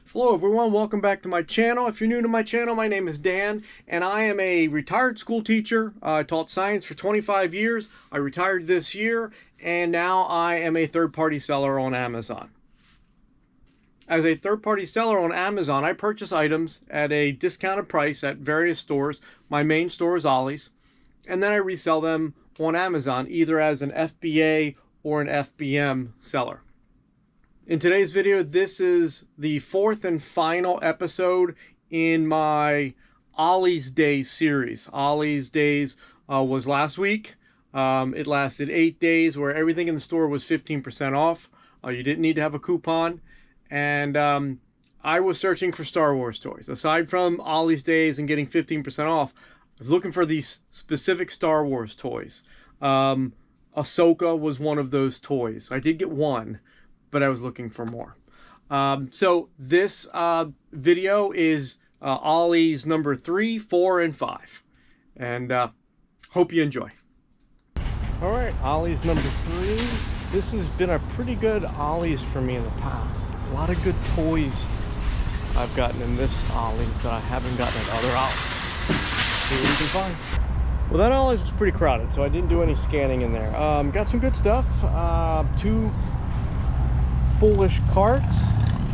Hello everyone, welcome back to my channel. If you're new to my channel, my name is Dan and I am a retired school teacher. I taught science for 25 years. I retired this year and now I am a third-party seller on Amazon. As a third-party seller on Amazon, I purchase items at a discounted price at various stores. My main store is Ollie's, and then I resell them on Amazon either as an FBA or an FBM seller. In today's video, this is the fourth and final episode in my Ollie's Days series. Ollie's Days was last week. It lasted 8 days where everything in the store was 15% off. You didn't need to have a coupon. And I was searching for Star Wars toys. Aside from Ollie's Days and getting 15% off, I was looking for these specific Star Wars toys. Ahsoka was one of those toys. I did get one, but I was looking for more. So this video is Ollie's number 3, 4, and 5. And hope you enjoy. All right, Ollie's number 3. This has been a pretty good Ollie's for me in the past. A lot of good toys I've gotten in this Ollie's that I haven't gotten at other Ollie's. See what we can find. Well, that Ollie's was pretty crowded, so I didn't do any scanning in there. Got some good stuff. 2 foolish carts.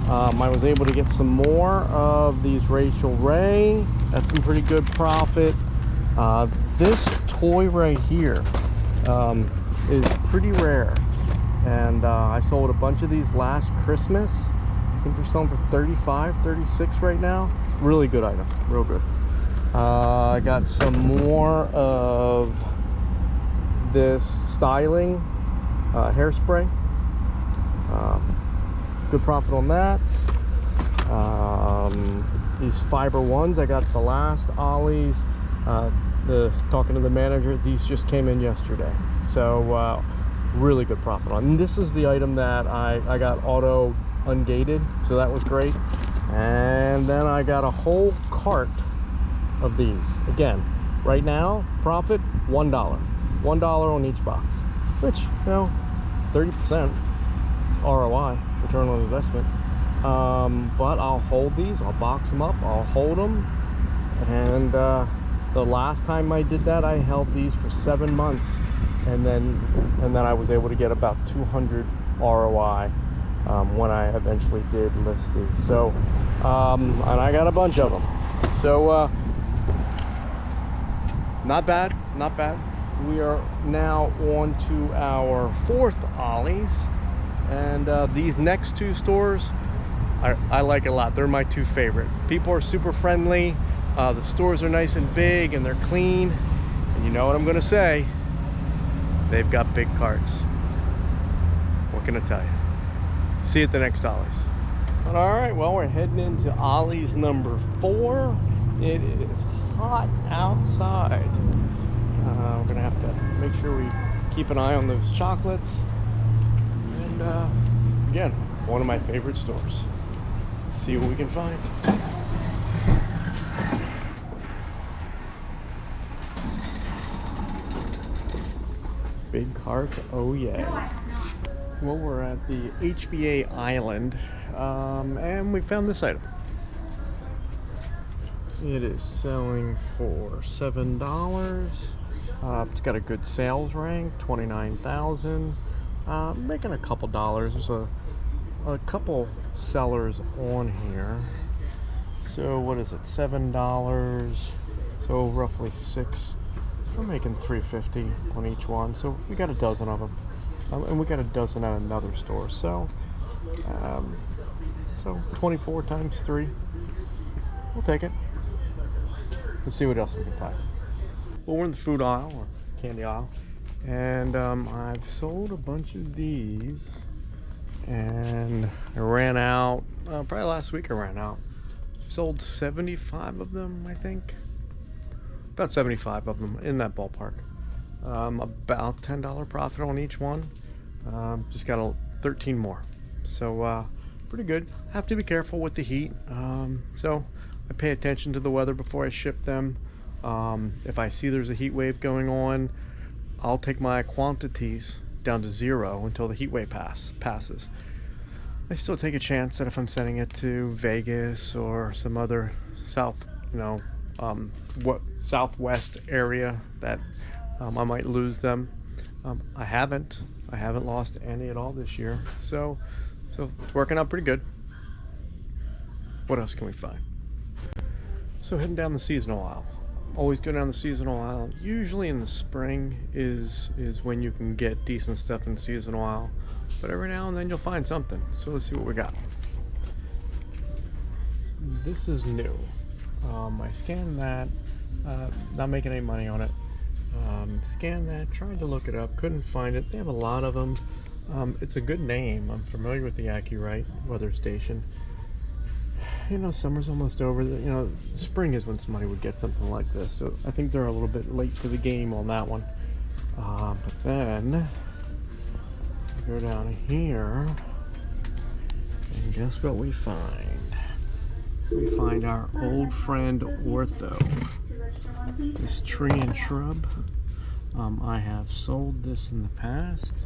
I was able to get some more of these Rachel Ray at some pretty good profit. This toy right here is pretty rare, and I sold a bunch of these last Christmas. I think they're selling for 35, 36 right now. Really good item, real good. I got some more of this styling hairspray. Good profit on that. These fiber ones I got the last Ollie's. Talking to the manager, these just came in yesterday, so really good profit on. And this is the item that I got auto ungated, so that was great. And then I got a whole cart of these. Again, right now profit $1 on each box, which, you know, 30% ROI, return on investment. But I'll hold these, I'll box them up, I'll hold them. And the last time I did that, I held these for 7 months, and then I was able to get about 200 ROI when I eventually did list these. So and I got a bunch of them, so not bad. We are now on to our 4th Ollie's. And these next 2 stores, I like a lot. They're my 2 favorite. People are super friendly. The stores are nice and big and they're clean. And you know what I'm gonna say? They've got big carts. What can I tell you? See you at the next Ollie's. All right, well, we're heading into Ollie's number 4. It is hot outside. We're gonna have to make sure we keep an eye on those chocolates. And again, one of my favorite stores. Let's see what we can find. Big carts, oh yeah. Well, we're at the HBA Island, and we found this item. It is selling for $7. It's got a good sales rank, 29,000. Making a couple dollars. There's a couple sellers on here. So what is it, $7, so roughly 6. We're making $3.50 on each one, so we got a dozen of them, and we got a dozen at another store, so 24 times 3, we'll take it. Let's see what else we can find. Well, we're in the food aisle or candy aisle, and I've sold a bunch of these, and I ran out probably last week. I ran out. Sold 75 of them, I think. About 75 of them, in that ballpark. About $10 profit on each one. Just got 13 more, so pretty good. Have to be careful with the heat, so I pay attention to the weather before I ship them. If I see there's a heat wave going on, I'll take my quantities down to 0 until the heat wave passes. I still take a chance that if I'm sending it to Vegas or some other southwest area that I might lose them. I haven't lost any at all this year, so it's working out pretty good. What else can we find? So heading down the seasonal aisle. Always go down the seasonal aisle. Usually in the spring is when you can get decent stuff in the seasonal aisle, but every now and then you'll find something. So let's see what we got. This is new. I scanned that, not making any money on it. Scanned that, tried to look it up, couldn't find it. They have a lot of them. It's a good name. I'm familiar with the AccuRite weather station. You know, summer's almost over. You know, spring is when somebody would get something like this. So I think they're a little bit late to the game on that one. But then go down here, and guess what we find? We find our old friend Ortho. This tree and shrub. I have sold this in the past,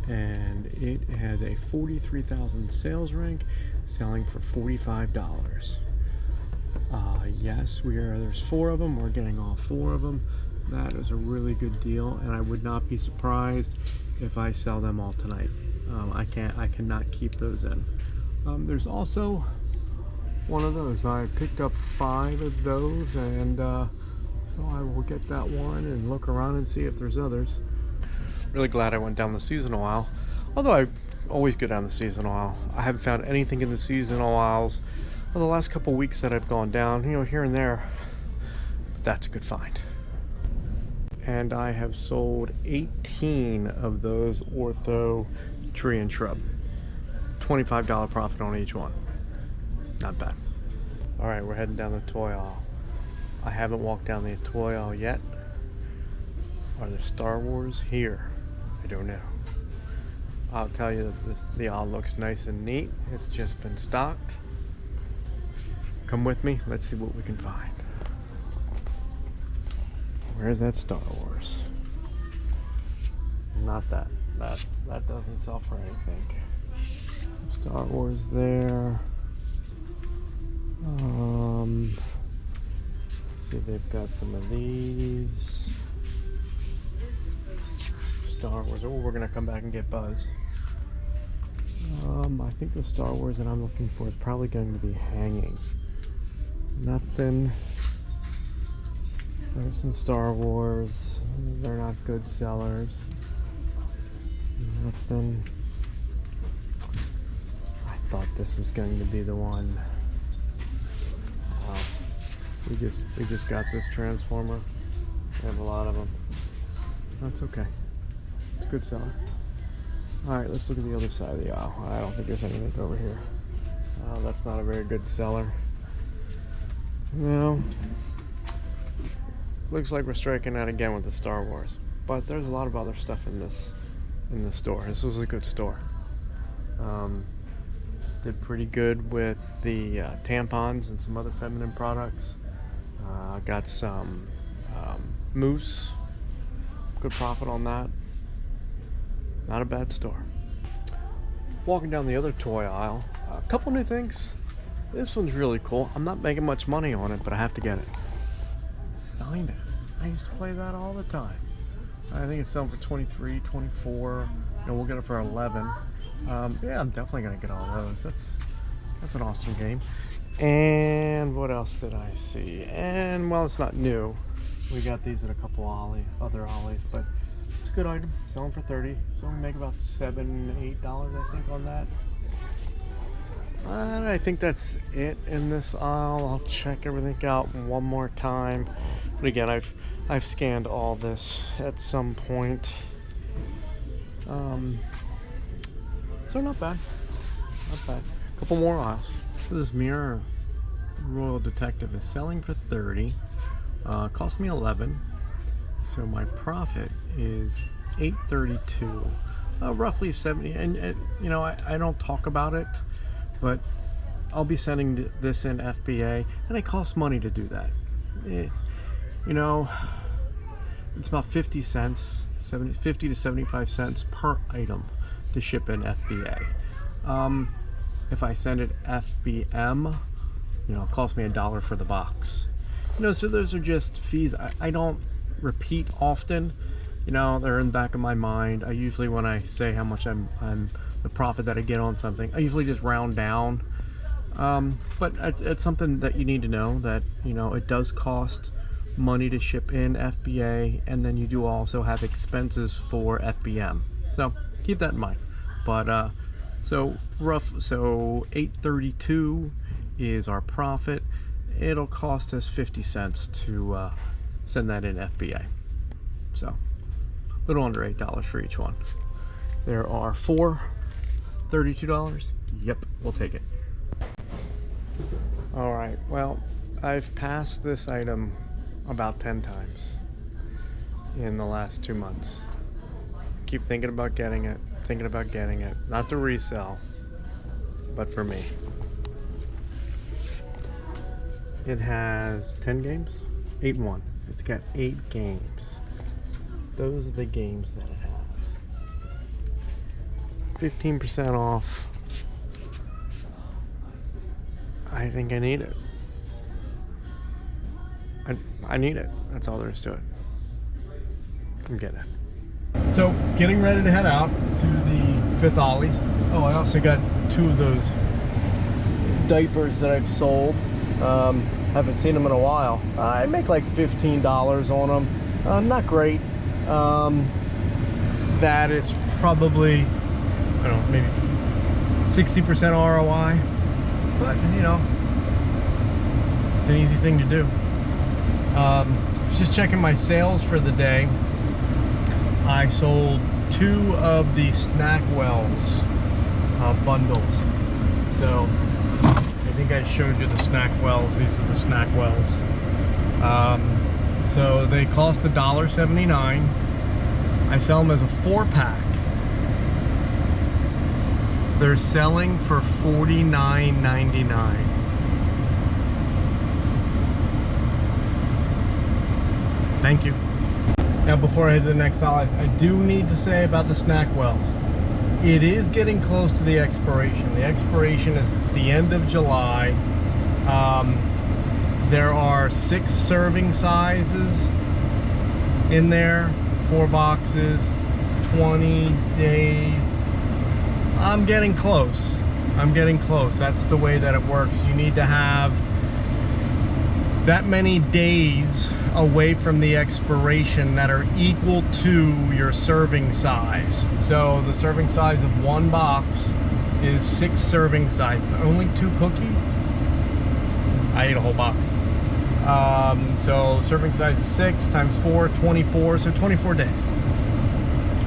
and it has a 43,000 sales rank, selling for $45. Yes, there's 4 of them. We're getting all 4 of them. That is a really good deal, and I would not be surprised if I sell them all tonight. I cannot keep those in. There's also one of those. I picked up 5 of those, and so I will get that one and look around and see if there's others. Really glad I went down the seasonal aisle, although I always go down the seasonal aisle. I haven't found anything in the seasonal aisles for the last couple weeks that I've gone down, you know, here and there. But that's a good find. And I have sold 18 of those Ortho tree and shrub. $25 profit on each one. Not bad. All right, we're heading down the toy aisle. I haven't walked down the toy aisle yet. Are there Star Wars here? I don't know. I'll tell you that the aisle looks nice and neat. It's just been stocked. Come with me. Let's see what we can find. Where's that Star Wars? Not that. That doesn't sell for anything. Star Wars there. Let's see, they've got some of these. Star Wars. Oh, we're gonna come back and get Buzz. I think the Star Wars that I'm looking for is probably going to be hanging. Nothing. There's some Star Wars. They're not good sellers. Nothing. I thought this was going to be the one. Wow. We just got this Transformer. We have a lot of them. That's okay. It's a good seller. Alright, let's look at the other side of the aisle. I don't think there's anything over here. That's not a very good seller. No. Looks like we're striking out again with the Star Wars. But there's a lot of other stuff in this store. This was a good store. Did pretty good with the tampons and some other feminine products. Got some mousse. Good profit on that. Not a bad store. Walking down the other toy aisle, a couple new things. This one's really cool. I'm not making much money on it, but I have to get it. Sign It. I used to play that all the time. I think it's selling for 23, 24. And we'll get it for 11. Yeah, I'm definitely gonna get all those. That's an awesome game. And what else did I see? And well, it's not new. We got these at a couple other Ollies, but it's a good item. Selling for 30. So we make about $7, $8, I think, on that. And I think that's it in this aisle. I'll check everything out one more time. But again, I've scanned all this at some point. So not bad. Not bad. A couple more aisles. This mirror Royal Detective is selling for 30. Cost me 11. So my profit is $8.32. Roughly 70. And you know, I don't talk about it, but I'll be sending this in FBA, and it costs money to do that. You know, it's about 50 cents, 50 to 75 cents per item to ship in FBA. If I send it FBM, you know, it costs me $1 for the box. You know, so those are just fees I don't repeat often. You know, they're in the back of my mind. I usually, when I say how much I'm the profit that I get on something, I usually just round down. But it's something that you need to know, that, you know, it does cost money to ship in FBA, and then you do also have expenses for FBM. So keep that in mind. But so $8.32 is our profit. It'll cost us 50 cents to send that in FBA. So a little under $8 for each one. There are 4 $32. Yep, we'll take it. All right, well, I've passed this item about 10 times in the last 2 months. Keep thinking about getting it, not to resell, but for me. It has 10 games, 8 and 1. It's got 8 games. Those are the games that it has. 15% off. I think I need it. I need it. That's all there is to it. I'm getting it. So, getting ready to head out to the 5th Ollie's. Oh, I also got 2 of those diapers that I've sold. Haven't seen them in a while. I make like $15 on them. Not great. That is probably, I don't know, maybe 60% ROI. But, you know, it's an easy thing to do. Just checking my sales for the day. I sold 2 of the Snackwells bundles. So I think I showed you the Snackwells. These are the Snackwells. So they cost $1.79. I sell them as a 4-pack. They're selling for $49.99. Thank you. Now, before I head to the next Ollie's, I do need to say about the Snackwells. It is getting close to the expiration. The expiration is at the end of July. There are 6 serving sizes in there, 4 boxes, 20 days. I'm getting close. That's the way that it works. You need to have that many days away from the expiration that are equal to your serving size. So the serving size of 1 box is 6 serving sizes. Only 2 cookies? I ate a whole box. So serving size is 6 times 4, 24, so 24 days.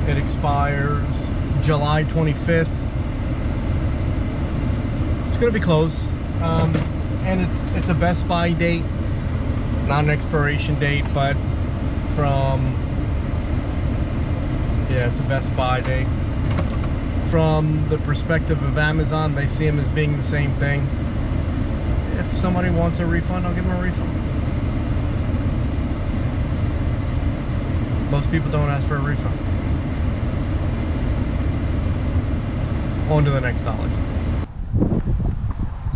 It expires July 25th. It's gonna be close. And it's a Best Buy date, not an expiration date, but it's a Best Buy date. From the perspective of Amazon, they see them as being the same thing. If somebody wants a refund, I'll give them a refund. Most people don't ask for a refund. On to the next Ollie's.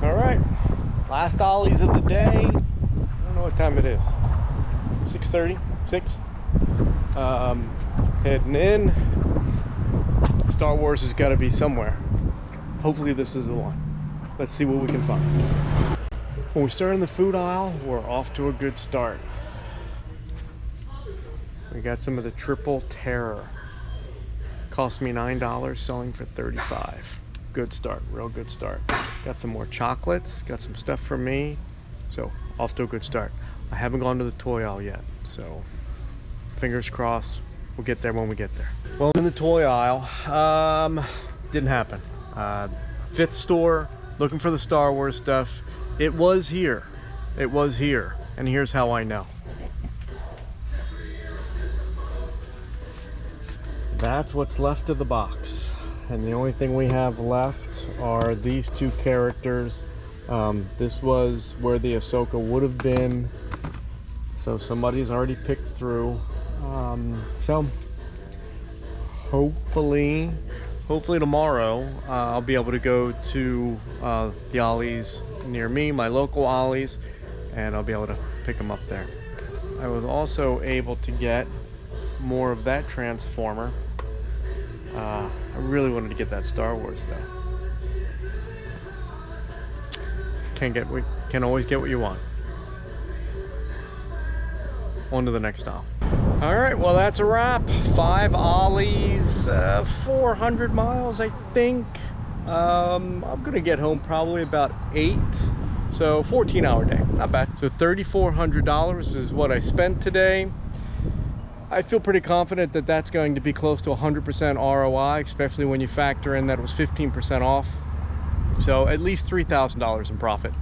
All right, last Ollie's of the day. I don't know what time it is. 6:30, 6. Heading in. Star Wars has got to be somewhere. Hopefully this is the one. Let's see what we can find. When we start in the food aisle, we're off to a good start. We got some of the Triple Terror. Cost me $9, selling for $35. Good start, real good start. Got some more chocolates, got some stuff for me. So, off to a good start. I haven't gone to the toy aisle yet, so fingers crossed, we'll get there when we get there. Well, in the toy aisle, didn't happen. 5th store, looking for the Star Wars stuff. It was here, and here's how I know. That's what's left of the box, and the only thing we have left are these 2 characters. This was where the Ahsoka would have been, so somebody's already picked through. So hopefully hopefully tomorrow I'll be able to go to the Ollie's near me, my local Ollie's, and I'll be able to pick them up there. I was also able to get more of that Transformer. I really wanted to get that Star Wars though. Can't always get what you want. On to the next stop. All right, well that's a wrap. 5 Ollies, 400 miles I think. I'm gonna get home probably about 8, so 14-hour day, not bad. So $3,400 is what I spent today. I feel pretty confident that that's going to be close to 100% ROI, especially when you factor in that it was 15% off. So at least $3,000 in profit.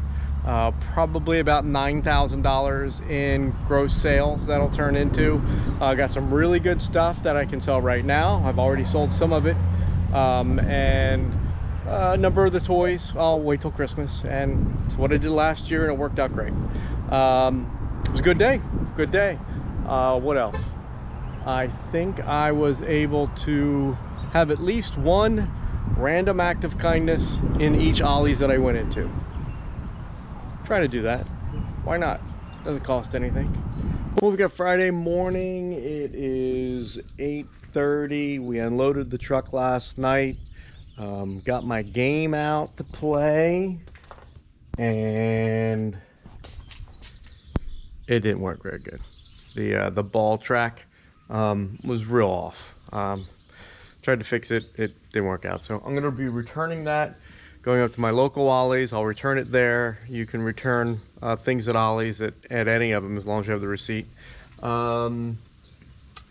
Probably about $9,000 in gross sales that'll turn into. Got some really good stuff that I can sell right now. I've already sold some of it. And a number of the toys, I'll wait till Christmas. And it's what I did last year and it worked out great. It was a good day, what else? I think I was able to have at least one random act of kindness in each Ollie's that I went into. Try to do that. Why not? Doesn't cost anything. Well, we got Friday morning. It is 8:30. We unloaded the truck last night. Got my game out to play, and it didn't work very good. The ball track was real off. Tried to fix it. It didn't work out. So I'm going to be returning that. Going up to my local Ollie's, I'll return it there. You can return things at Ollie's at any of them as long as you have the receipt.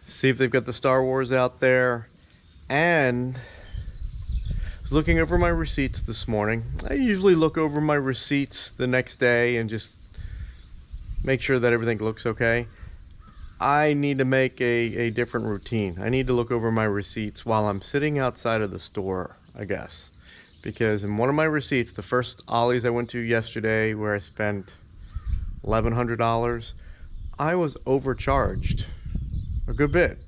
See if they've got the Star Wars out there. And I was looking over my receipts this morning. I usually look over my receipts the next day and just make sure that everything looks okay. I need to make a different routine. I need to look over my receipts while I'm sitting outside of the store, I guess. Because in one of my receipts, the first Ollie's I went to yesterday where I spent $1,100, I was overcharged a good bit,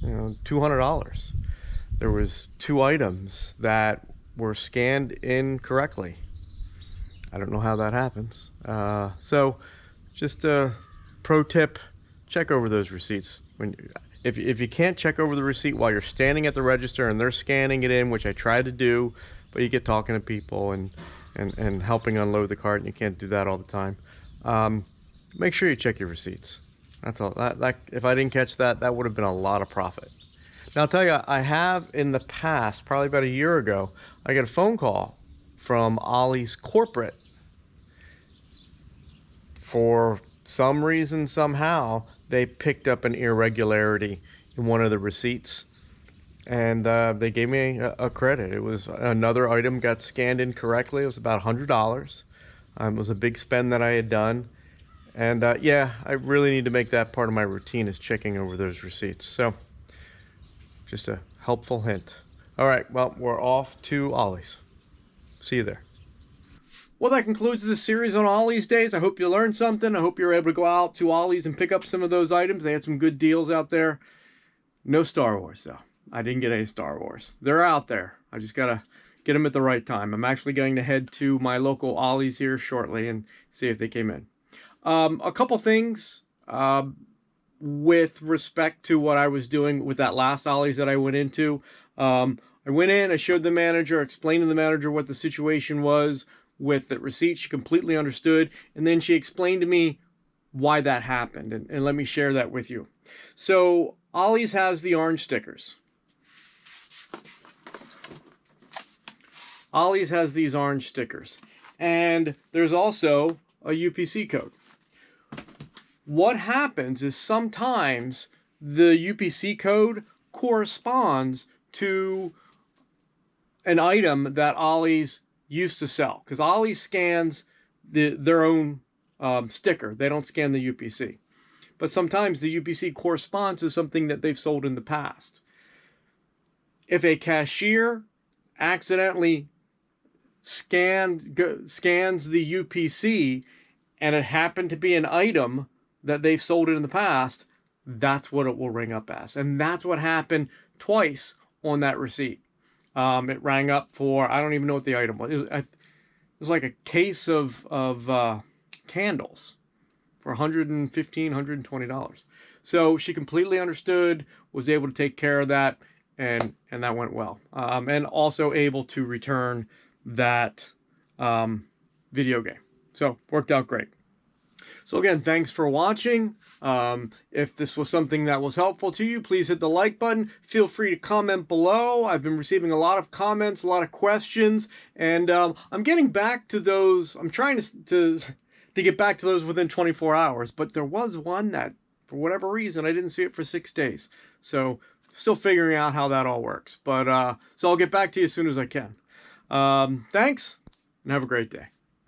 $200. There was 2 items that were scanned incorrectly. I don't know how that happens. So just a pro tip, check over those receipts. If you can't check over the receipt while you're standing at the register and they're scanning it in, which I try to do, but you get talking to people and helping unload the cart, and you can't do that all the time. Make sure you check your receipts. That's all. If I didn't catch that, that would have been a lot of profit. Now I'll tell you, I have in the past, probably about a year ago, I got a phone call from Ollie's corporate. For some reason, somehow, they picked up an irregularity in one of the receipts. And they gave me a credit. It was another item got scanned incorrectly. It was about $100. It was a big spend that I had done. And yeah, I really need to make that part of my routine, is checking over those receipts. So just a helpful hint. All right, well, we're off to Ollie's. See you there. Well, that concludes this series on Ollie's Days. I hope you learned something. I hope you're able to go out to Ollie's and pick up some of those items. They had some good deals out there. No Star Wars, though. I didn't get any Star Wars. They're out there. I just gotta get them at the right time. I'm actually going to head to my local Ollie's here shortly and see if they came in. A couple things with respect to what I was doing with that last Ollie's that I went into. I went in, I showed the manager, explained to the manager what the situation was with the receipt. She completely understood, and then she explained to me why that happened, and let me share that with you. So Ollie's has the orange stickers. Ollie's has these orange stickers, and there's also a UPC code. What happens is sometimes the UPC code corresponds to an item that Ollie's used to sell, because Ollie's scans their own sticker. They don't scan the UPC. But sometimes the UPC corresponds to something that they've sold in the past. If a cashier accidentally scans the UPC and it happened to be an item that they've sold it in the past, that's what it will ring up as. And that's what happened twice on that receipt. It rang up for, I don't even know what the item was. It was like a case of candles for $115, $120. So she completely understood, was able to take care of that, and that went well. And also able to return that video game. So worked out great. So again, thanks for watching. If this was something that was helpful to you, please hit the like button. Feel free to comment below. I've been receiving a lot of comments, a lot of questions, and I'm getting back to those. I'm trying to get back to those within 24 hours, but there was one that, for whatever reason, I didn't see it for 6 days. So still figuring out how that all works. But so I'll get back to you as soon as I can. Thanks, and have a great day.